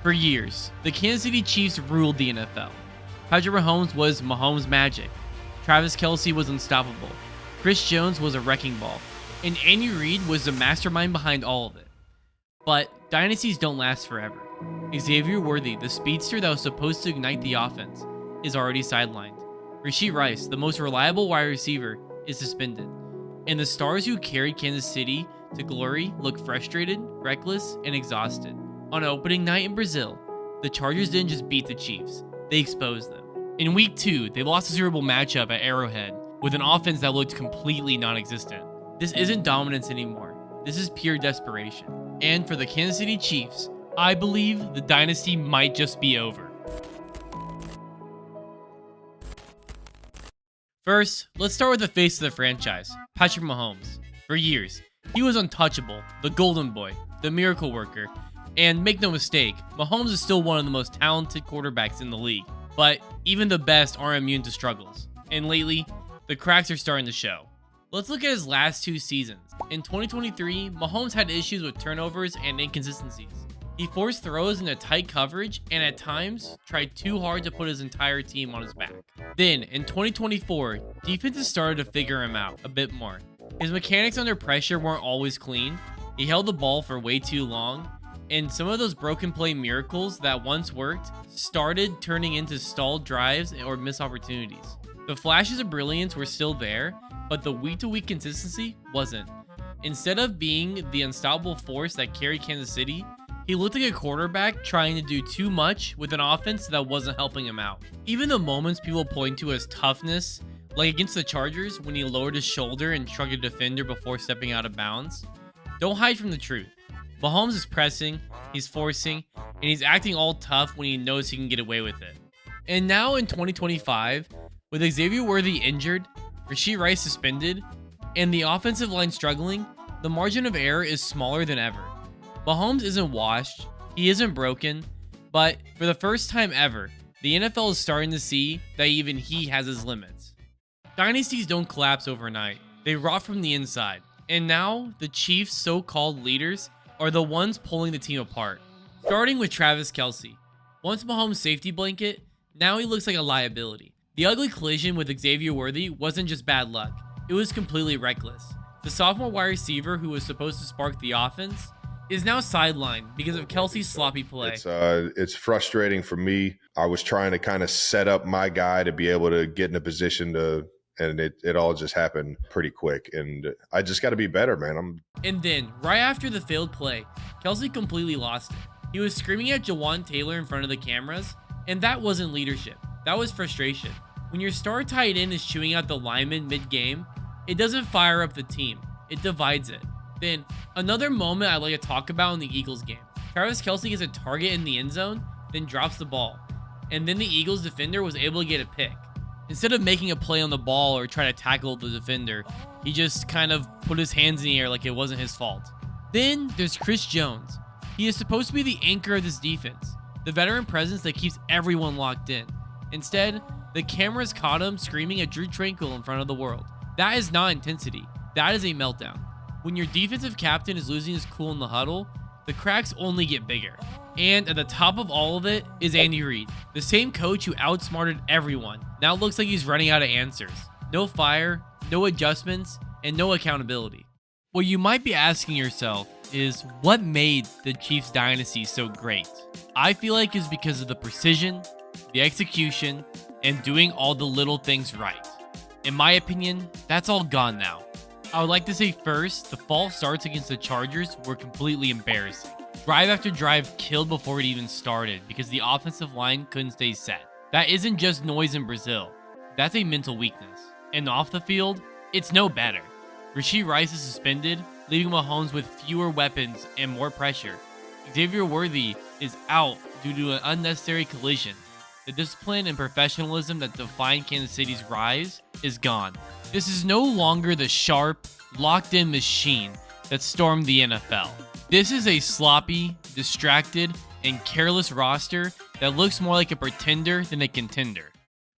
For years, the Kansas City Chiefs ruled the NFL. Patrick Mahomes was Mahomes magic. Travis Kelce was unstoppable. Chris Jones was a wrecking ball. And Andy Reid was the mastermind behind all of it. But dynasties don't last forever. Xavier Worthy, the speedster that was supposed to ignite the offense, is already sidelined. Rashee Rice, the most reliable wide receiver, is suspended. And the stars who carried Kansas City to glory look frustrated, reckless, and exhausted. On opening night in Brazil, the Chargers didn't just beat the Chiefs, they exposed them. In week 2, they lost a Super Bowl matchup at Arrowhead with an offense that looked completely non-existent. This isn't dominance anymore, this is pure desperation. And for the Kansas City Chiefs, I believe the dynasty might just be over. First, let's start with the face of the franchise, Patrick Mahomes. For years, he was untouchable, the golden boy, the miracle worker. And make no mistake, Mahomes is still one of the most talented quarterbacks in the league. But even the best aren't immune to struggles. And lately, the cracks are starting to show. Let's look at his last 2 seasons. In 2023, Mahomes had issues with turnovers and inconsistencies. He forced throws into tight coverage and at times tried too hard to put his entire team on his back. Then, in 2024, defenses started to figure him out a bit more. His mechanics under pressure weren't always clean. He held the ball for way too long. And some of those broken play miracles that once worked started turning into stalled drives or missed opportunities. The flashes of brilliance were still there, but the week-to-week consistency wasn't. Instead of being the unstoppable force that carried Kansas City, he looked like a quarterback trying to do too much with an offense that wasn't helping him out. Even the moments people point to as toughness, like against the Chargers when he lowered his shoulder and shrugged a defender before stepping out of bounds, don't hide from the truth. Mahomes is pressing, he's forcing, and he's acting all tough when he knows he can get away with it. And now in 2025, with Xavier Worthy injured, Rashee Rice suspended, and the offensive line struggling, the margin of error is smaller than ever. Mahomes isn't washed, he isn't broken, but for the first time ever, the NFL is starting to see that even he has his limits. Dynasties don't collapse overnight, they rot from the inside, and now the Chiefs' so-called leaders are the ones pulling the team apart. Starting with Travis Kelce. Once Mahomes' safety blanket, now he looks like a liability. The ugly collision with Xavier Worthy wasn't just bad luck, it was completely reckless. The sophomore wide receiver who was supposed to spark the offense is now sidelined because of Kelce's sloppy play. It's frustrating for me. I was trying to kind of set up my guy to be able to get in a position to, and it all just happened pretty quick. And I just got to be better, man. And then, right after the failed play, Kelce completely lost it. He was screaming at Jawan Taylor in front of the cameras, and that wasn't leadership. That was frustration. When your star tight end is chewing out the lineman mid-game, it doesn't fire up the team. It divides it. Then, another moment I'd like to talk about in the Eagles game. Travis Kelce gets a target in the end zone, then drops the ball. And then the Eagles defender was able to get a pick. Instead of making a play on the ball or try to tackle the defender, he just kind of put his hands in the air like it wasn't his fault. Then there's Chris Jones. He is supposed to be the anchor of this defense, the veteran presence that keeps everyone locked in. Instead, the cameras caught him screaming at Drew Tranquil in front of the world. That is not intensity, that is a meltdown. When your defensive captain is losing his cool in the huddle, the cracks only get bigger. And at the top of all of it is Andy Reid, the same coach who outsmarted everyone. Now looks like he's running out of answers. No fire, no adjustments, and no accountability. What you might be asking yourself is, what made the Chiefs dynasty so great? I feel like it's because of the precision, the execution, and doing all the little things right. In my opinion, that's all gone now. I would like to say first, the false starts against the Chargers were completely embarrassing. Drive after drive killed before it even started because the offensive line couldn't stay set. That isn't just noise in Brazil, that's a mental weakness. And off the field, it's no better. Rashee Rice is suspended, leaving Mahomes with fewer weapons and more pressure. Xavier Worthy is out due to an unnecessary collision. The discipline and professionalism that defined Kansas City's rise is gone. This is no longer the sharp, locked-in machine that stormed the NFL. This is a sloppy, distracted, and careless roster that looks more like a pretender than a contender.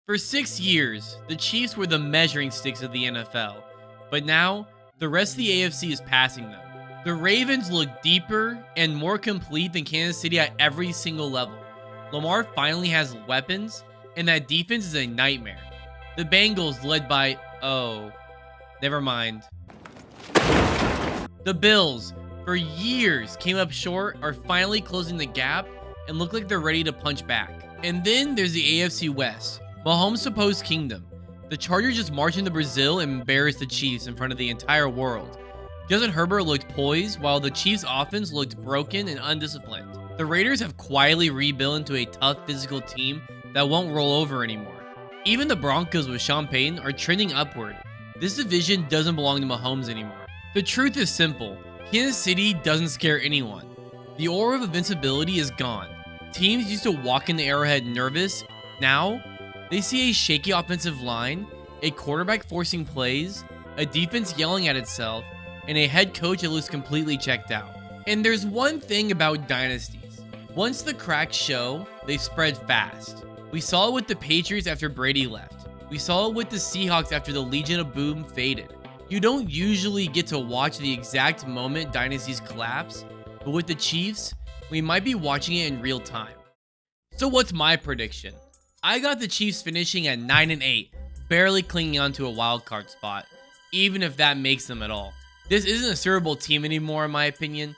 For 6 years, the Chiefs were the measuring sticks of the NFL, but now, the rest of the AFC is passing them. The Ravens look deeper and more complete than Kansas City at every single level. Lamar finally has weapons, and that defense is a nightmare. The Bengals led by... oh, never mind. The Bills, for years, came up short, are finally closing the gap and look like they're ready to punch back. And then there's the AFC West, Mahomes' supposed kingdom. The Chargers just marched into Brazil and embarrassed the Chiefs in front of the entire world. Justin Herbert looked poised, while the Chiefs' offense looked broken and undisciplined. The Raiders have quietly rebuilt into a tough physical team that won't roll over anymore. Even the Broncos with Sean Payton are trending upward. This division doesn't belong to Mahomes anymore. The truth is simple. Kansas City doesn't scare anyone. The aura of invincibility is gone. Teams used to walk into Arrowhead nervous. Now, they see a shaky offensive line, a quarterback forcing plays, a defense yelling at itself, and a head coach that looks completely checked out. And there's one thing about dynasties. Once the cracks show, they spread fast. We saw it with the Patriots after Brady left. We saw it with the Seahawks after the Legion of Boom faded. You don't usually get to watch the exact moment dynasties collapse, but with the Chiefs, we might be watching it in real time. So what's my prediction? I got the Chiefs finishing at 9-8, barely clinging onto a wild card spot, even if that makes them at all. This isn't a Super Bowl team anymore in my opinion.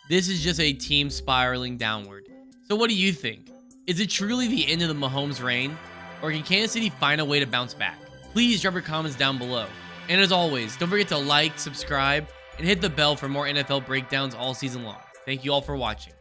This is just a team spiraling downward. So what do you think? Is it truly the end of the Mahomes reign? Or can Kansas City find a way to bounce back? Please drop your comments down below. And as always, don't forget to like, subscribe, and hit the bell for more NFL breakdowns all season long. Thank you all for watching.